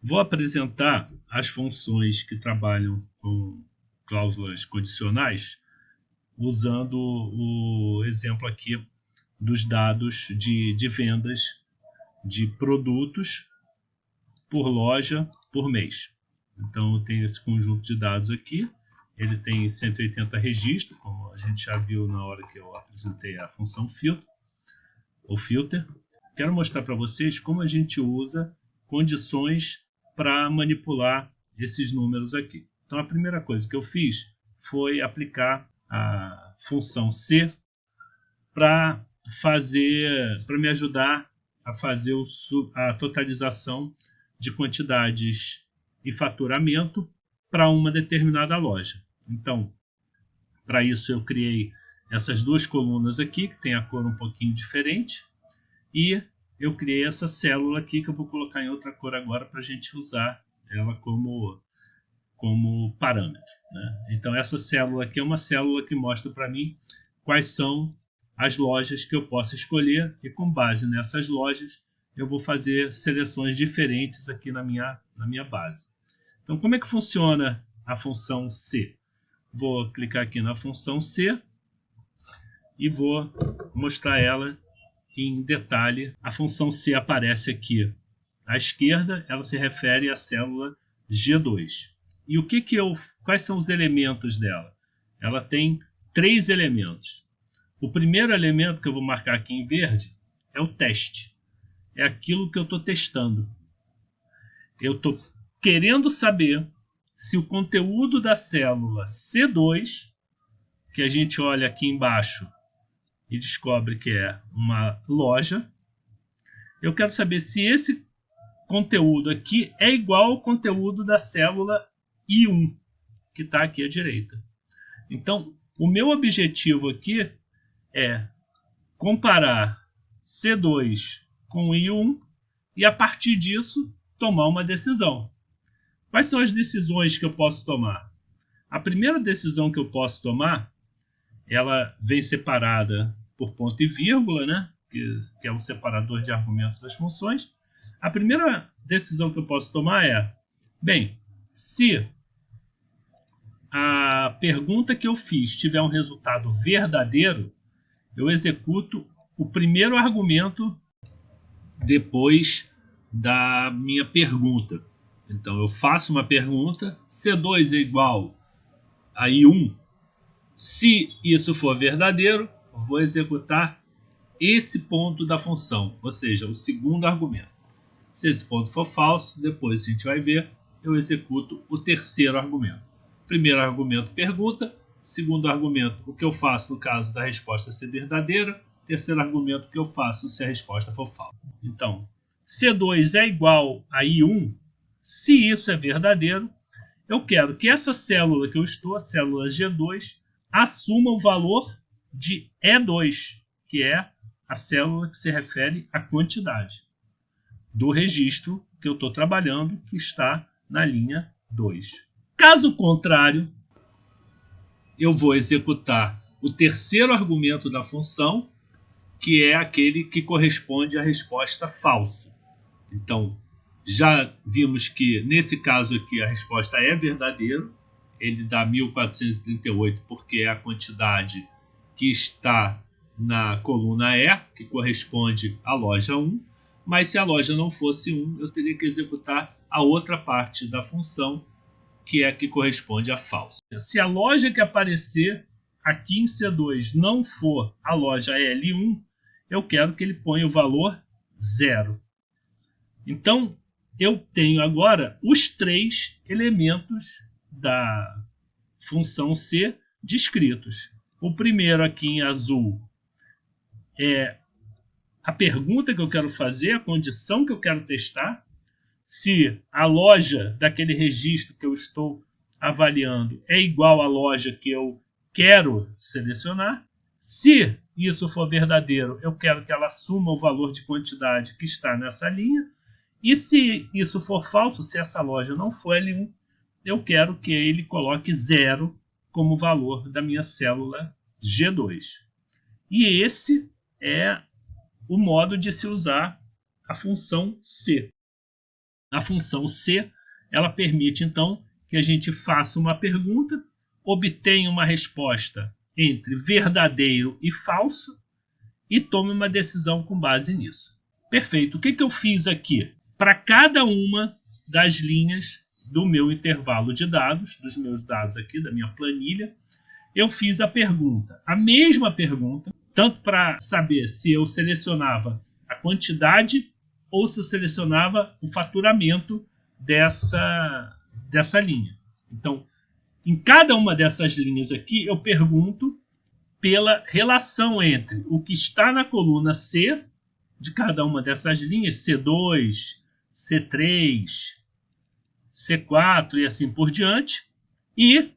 Vou apresentar as funções que trabalham com cláusulas condicionais, usando o exemplo aqui dos dados de vendas de produtos por loja por mês. Então, eu tenho esse conjunto de dados aqui. Ele tem 180 registros, como a gente já viu na hora que eu apresentei a função filter. Quero mostrar para vocês como a gente usa condições para manipular esses números aqui. Então, a primeira coisa que eu fiz foi aplicar a função C para me ajudar a fazer a totalização de quantidades e faturamento para uma determinada loja. Então, para isso eu criei essas duas colunas aqui, que tem a cor um pouquinho diferente, e eu criei essa célula aqui, que eu vou colocar em outra cor agora para a gente usar ela como parâmetro, né? Então, essa célula aqui é uma célula que mostra para mim quais são as lojas que eu posso escolher, e com base nessas lojas eu vou fazer seleções diferentes aqui na minha base. Então, como é que funciona a função C? Vou clicar aqui na função C e vou mostrar ela em detalhe. A função C aparece aqui à esquerda, ela se refere à célula G2. E quais são os elementos dela? Ela tem 3 elementos. O primeiro elemento que eu vou marcar aqui em verde é o teste. É aquilo que eu estou testando. Eu estou querendo saber se o conteúdo da célula C2, que a gente olha aqui embaixo e descobre que é uma loja, eu quero saber se esse conteúdo aqui é igual ao conteúdo da célula I1, que está aqui à direita. Então, o meu objetivo aqui é comparar C2 com I1 e, a partir disso, tomar uma decisão. Quais são as decisões que eu posso tomar? A primeira decisão que eu posso tomar, ela vem separada por ponto e vírgula, né? que é o separador de argumentos das funções. A primeira decisão que eu posso tomar é, bem, se a pergunta que eu fiz tiver um resultado verdadeiro, eu executo o primeiro argumento depois da minha pergunta. Então, eu faço uma pergunta, C2 é igual a I1. Se isso for verdadeiro, eu vou executar esse ponto da função, ou seja, o segundo argumento. Se esse ponto for falso, depois a gente vai ver, eu executo o terceiro argumento. Primeiro argumento, pergunta. Segundo argumento, o que eu faço no caso da resposta ser verdadeira. Terceiro argumento, o que eu faço se a resposta for falsa. Então, C2 é igual a I1. Se isso é verdadeiro, eu quero que essa célula que eu estou, a célula G2, assuma o valor de E2, que é a célula que se refere à quantidade do registro que eu estou trabalhando, que está na linha 2. Caso contrário, eu vou executar o terceiro argumento da função, que é aquele que corresponde à resposta falsa. Então, já vimos que nesse caso aqui a resposta é verdadeira. Ele dá 1438 porque é a quantidade que está na coluna E, que corresponde à loja 1. Mas se a loja não fosse 1, eu teria que executar a outra parte da função, que é a que corresponde à falsa. Se a loja que aparecer aqui em C2 não for a loja L1, eu quero que ele ponha o valor 0. Então, eu tenho agora os 3 elementos da função C descritos. O primeiro aqui em azul é a pergunta que eu quero fazer, a condição que eu quero testar. Se a loja daquele registro que eu estou avaliando é igual à loja que eu quero selecionar. Se isso for verdadeiro, eu quero que ela assuma o valor de quantidade que está nessa linha. E se isso for falso, se essa loja não for L1, eu quero que ele coloque 0 como valor da minha célula G2. E esse é o modo de se usar a função C. A função C, ela permite, então, que a gente faça uma pergunta, obtenha uma resposta entre verdadeiro e falso e tome uma decisão com base nisso. Perfeito. O que eu fiz aqui? Para cada uma das linhas do meu intervalo de dados, dos meus dados aqui, da minha planilha, eu fiz a pergunta. A mesma pergunta, tanto para saber se eu selecionava a quantidade ou se eu selecionava o faturamento dessa linha. Então, em cada uma dessas linhas aqui, eu pergunto pela relação entre o que está na coluna C de cada uma dessas linhas, C2, C3, C4 e assim por diante, e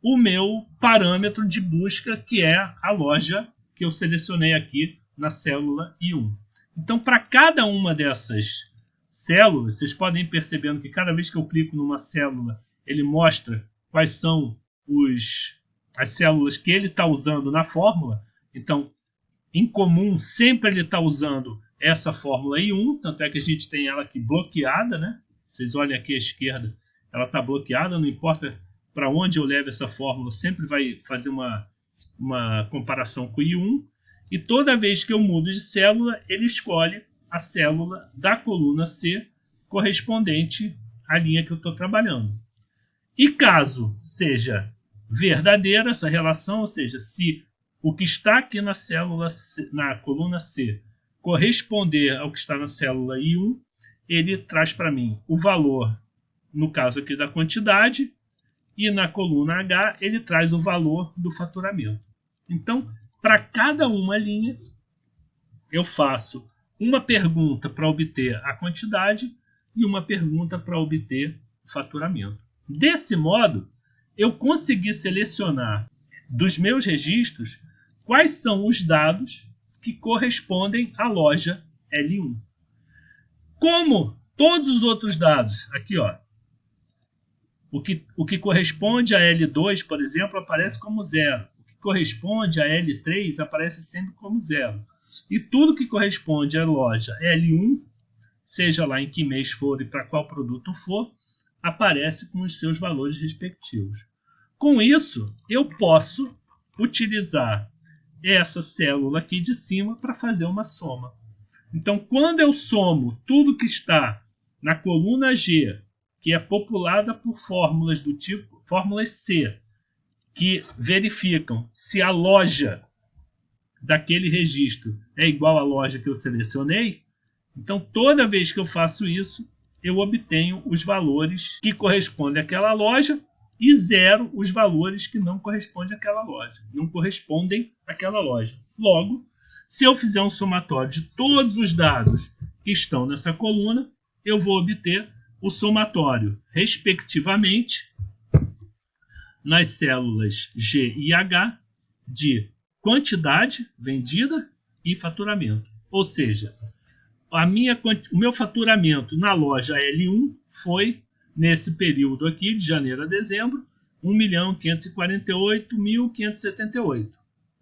o meu parâmetro de busca, que é a loja que eu selecionei aqui na célula I1. Então, para cada uma dessas células, vocês podem ir percebendo que cada vez que eu clico numa célula, ele mostra quais são as células que ele está usando na fórmula. Então, em comum, sempre ele está usando essa fórmula I1, tanto é que a gente tem ela aqui bloqueada, né? Vocês olhem aqui à esquerda, ela está bloqueada, não importa para onde eu levo essa fórmula, sempre vai fazer uma comparação com o I1, e toda vez que eu mudo de célula, ele escolhe a célula da coluna C correspondente à linha que eu estou trabalhando. E caso seja verdadeira essa relação, ou seja, se o que está aqui na célula C, na coluna C, corresponder ao que está na célula I1, ele traz para mim o valor, no caso aqui da quantidade, e na coluna H ele traz o valor do faturamento. Então, para cada uma linha, eu faço uma pergunta para obter a quantidade e uma pergunta para obter o faturamento. Desse modo, eu consegui selecionar dos meus registros quais são os dados que correspondem à loja L1. Como todos os outros dados, aqui ó, o que corresponde a L2, por exemplo, aparece como 0. O que corresponde a L3 aparece sempre como 0. E tudo que corresponde à loja L1, seja lá em que mês for e para qual produto for, aparece com os seus valores respectivos. Com isso, eu posso utilizar essa célula aqui de cima para fazer uma soma. Então, quando eu somo tudo que está na coluna G, que é populada por fórmulas do tipo fórmulas C, que verificam se a loja daquele registro é igual à loja que eu selecionei, então toda vez que eu faço isso, eu obtenho os valores que correspondem àquela loja e zero os valores que não correspondem àquela loja, não correspondem àquela loja. Logo, se eu fizer um somatório de todos os dados que estão nessa coluna, eu vou obter o somatório, respectivamente, nas células G e H, de quantidade vendida e faturamento. Ou seja, o meu faturamento na loja L1 foi, nesse período aqui, de janeiro a dezembro, 1.548.578.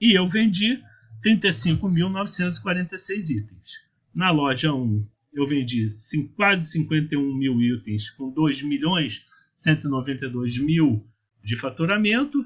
E eu vendi 35.946 itens. Na loja 1, eu vendi quase 51 mil itens com 2.192.000 de faturamento.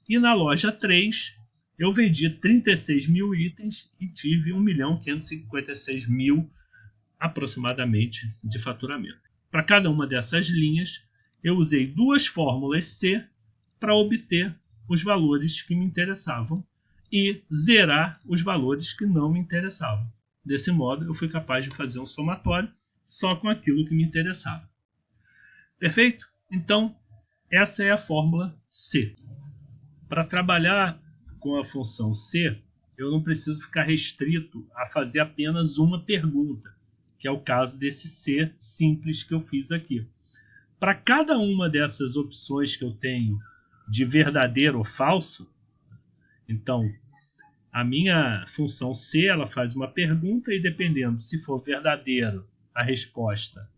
E na loja 3, eu vendi 36 mil itens e tive 1.556.000 aproximadamente de faturamento. Para cada uma dessas linhas, eu usei duas fórmulas C para obter os valores que me interessavam e zerar os valores que não me interessavam. Desse modo, eu fui capaz de fazer um somatório só com aquilo que me interessava. Perfeito? Então, essa é a fórmula C. Para trabalhar com a função C, eu não preciso ficar restrito a fazer apenas uma pergunta, que é o caso desse C simples que eu fiz aqui. Para cada uma dessas opções que eu tenho de verdadeiro ou falso, então, a minha função C, ela faz uma pergunta e, dependendo se for verdadeiro a resposta,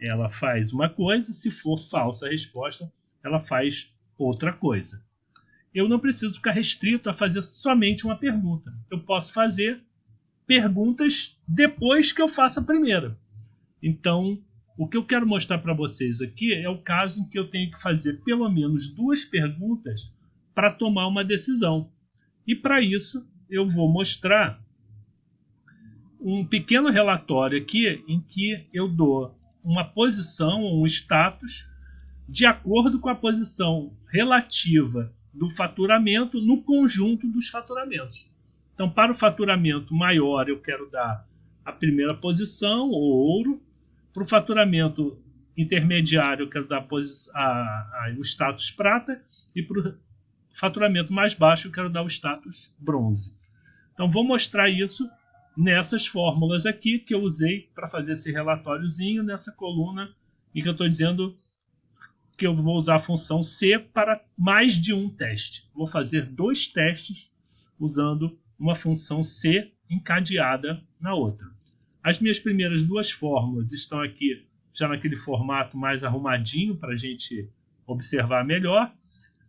ela faz uma coisa, se for falsa a resposta, ela faz outra coisa. Eu não preciso ficar restrito a fazer somente uma pergunta. Eu posso fazer perguntas depois que eu faço a primeira. Então, O que eu quero mostrar para vocês aqui é o caso em que eu tenho que fazer pelo menos 2 perguntas para tomar uma decisão. E para isso eu vou mostrar um pequeno relatório aqui em que eu dou uma posição, um status, de acordo com a posição relativa do faturamento no conjunto dos faturamentos. Então, para o faturamento maior, eu quero dar a primeira posição, o ouro. Para o faturamento intermediário, eu quero dar o status prata. E para o faturamento mais baixo, eu quero dar o status bronze. Então, vou mostrar isso nessas fórmulas aqui que eu usei para fazer esse relatóriozinho nessa coluna e que eu estou dizendo que eu vou usar a função C para mais de um teste. Vou fazer 2 testes usando uma função C encadeada na outra. As minhas primeiras 2 fórmulas estão aqui já naquele formato mais arrumadinho para a gente observar melhor.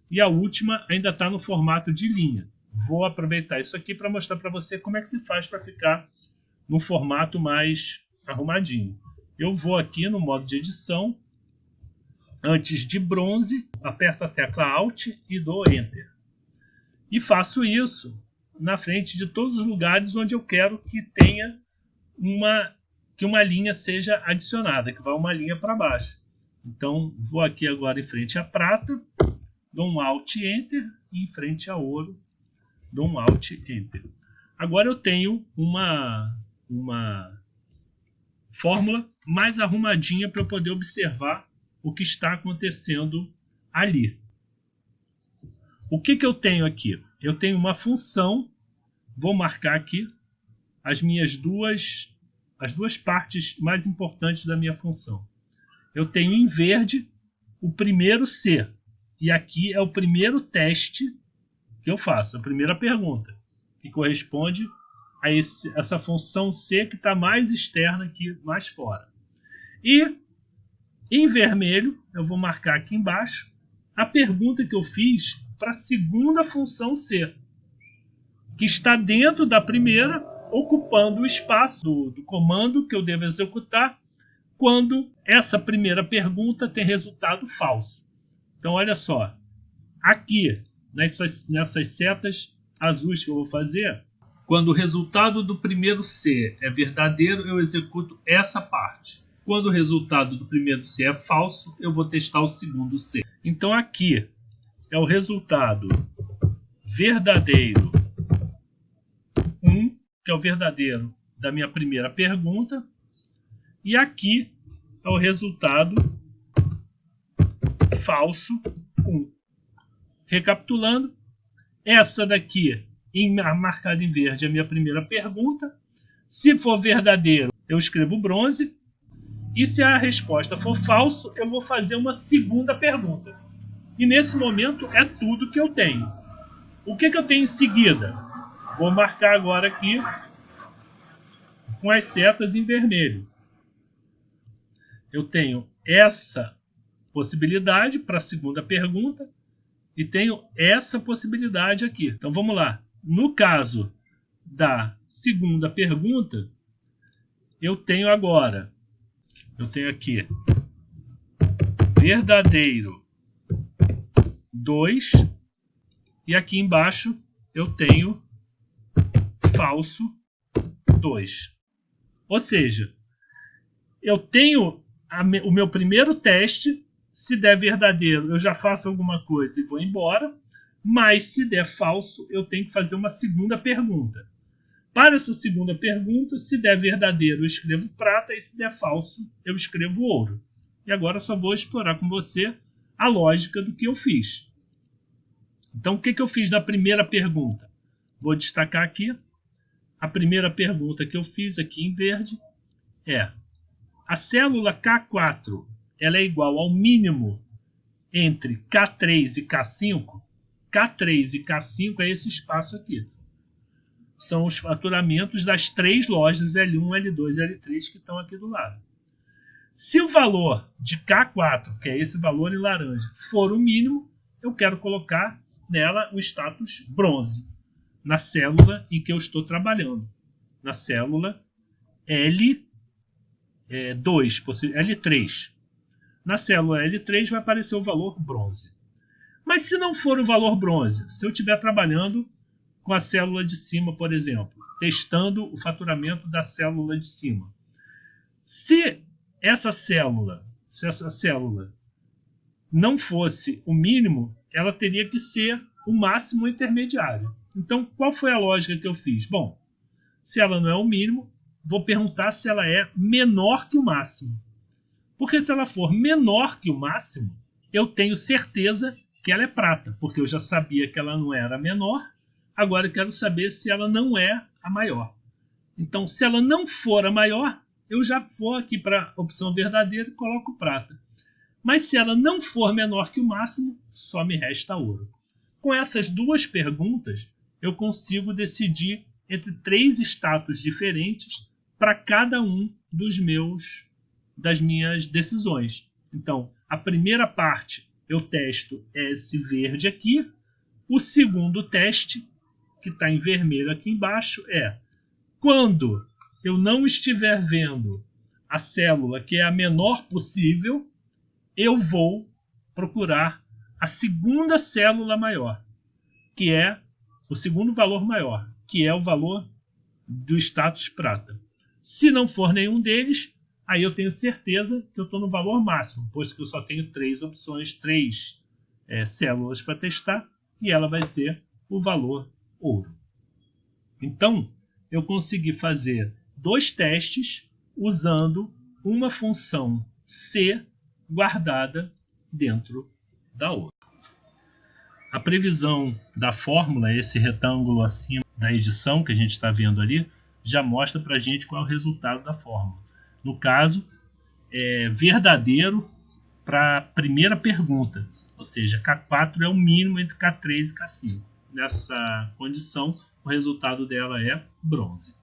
E a última ainda está no formato de linha. Vou aproveitar isso aqui para mostrar para você como é que se faz para ficar no formato mais arrumadinho. Eu vou aqui no modo de edição. Antes de bronze, aperto a tecla Alt e dou Enter. E faço isso na frente de todos os lugares onde eu quero que tenha uma linha seja adicionada, que vá uma linha para baixo. Então, vou aqui agora em frente à prata, dou um Alt Enter, e em frente a ouro, dou um Alt Enter. Agora eu tenho uma fórmula mais arrumadinha para eu poder observar o que está acontecendo ali. O que eu tenho aqui? Eu tenho uma função, vou marcar aqui as duas partes mais importantes da minha função. Eu tenho em verde o primeiro C, e aqui é o primeiro teste que eu faço, a primeira pergunta, que corresponde a essa função C que está mais externa aqui, mais fora. E em vermelho, eu vou marcar aqui embaixo a pergunta que eu fiz para a segunda função C, que está dentro da primeira, ocupando o espaço do comando que eu devo executar quando essa primeira pergunta tem resultado falso. Então, olha só, aqui, nessas setas azuis que eu vou fazer, quando o resultado do primeiro C é verdadeiro, eu executo essa parte. Quando o resultado do primeiro C é falso, eu vou testar o segundo C. Então aqui é o resultado verdadeiro 1, que é o verdadeiro da minha primeira pergunta. E aqui é o resultado falso 1. Recapitulando, essa daqui marcada em verde é a minha primeira pergunta. Se for verdadeiro, eu escrevo bronze. E se a resposta for falso, eu vou fazer uma segunda pergunta. E nesse momento é tudo que eu tenho. O que eu tenho em seguida? Vou marcar agora aqui com as setas em vermelho. Eu tenho essa possibilidade para a segunda pergunta e tenho essa possibilidade aqui. Então vamos lá. No caso da segunda pergunta, eu tenho aqui verdadeiro 2 e aqui embaixo eu tenho falso 2. Ou seja, eu tenho o meu primeiro teste. Se der verdadeiro, eu já faço alguma coisa e vou embora. Mas se der falso, eu tenho que fazer uma segunda pergunta. Para essa segunda pergunta, se der verdadeiro, eu escrevo prata, e se der falso, eu escrevo ouro. E agora eu só vou explorar com você a lógica do que eu fiz. Então, o que eu fiz na primeira pergunta? Vou destacar aqui. A primeira pergunta que eu fiz aqui em verde é: a célula K4 ela é igual ao mínimo entre K3 e K5? K3 e K5 é esse espaço aqui. São os faturamentos das 3 lojas L1, L2 e L3 que estão aqui do lado. Se o valor de K4, que é esse valor em laranja, for o mínimo, eu quero colocar nela o status bronze, na célula em que eu estou trabalhando, na célula L1. L3. Na célula L3 vai aparecer o valor bronze. Mas se não for o valor bronze, se eu estiver trabalhando com a célula de cima, por exemplo, testando o faturamento da célula de cima, se essa célula não fosse o mínimo, ela teria que ser o máximo intermediário. Então, qual foi a lógica que eu fiz? Bom, se ela não é o mínimo, vou perguntar se ela é menor que o máximo. Porque se ela for menor que o máximo, eu tenho certeza que ela é prata, porque eu já sabia que ela não era a menor, agora eu quero saber se ela não é a maior. Então, se ela não for a maior, eu já vou aqui para a opção verdadeira e coloco prata. Mas se ela não for menor que o máximo, só me resta ouro. Com essas duas perguntas, eu consigo decidir entre 3 status diferentes para cada um das minhas decisões. Então, a primeira parte eu testo esse verde aqui. O segundo teste, que está em vermelho aqui embaixo, é quando eu não estiver vendo a célula que é a menor possível, eu vou procurar a segunda célula maior, que é o segundo valor maior, que é o valor do status prata. Se não for nenhum deles, aí eu tenho certeza que eu estou no valor máximo, pois que eu só tenho 3 opções, 3 células para testar, e ela vai ser o valor ouro. Então, eu consegui fazer 2 testes usando uma função C guardada dentro da outra. A previsão da fórmula, esse retângulo acima da edição que a gente está vendo ali, já mostra para a gente qual é o resultado da fórmula. No caso, é verdadeiro para a primeira pergunta, ou seja, K4 é o mínimo entre K3 e K5. Nessa condição, o resultado dela é bronze.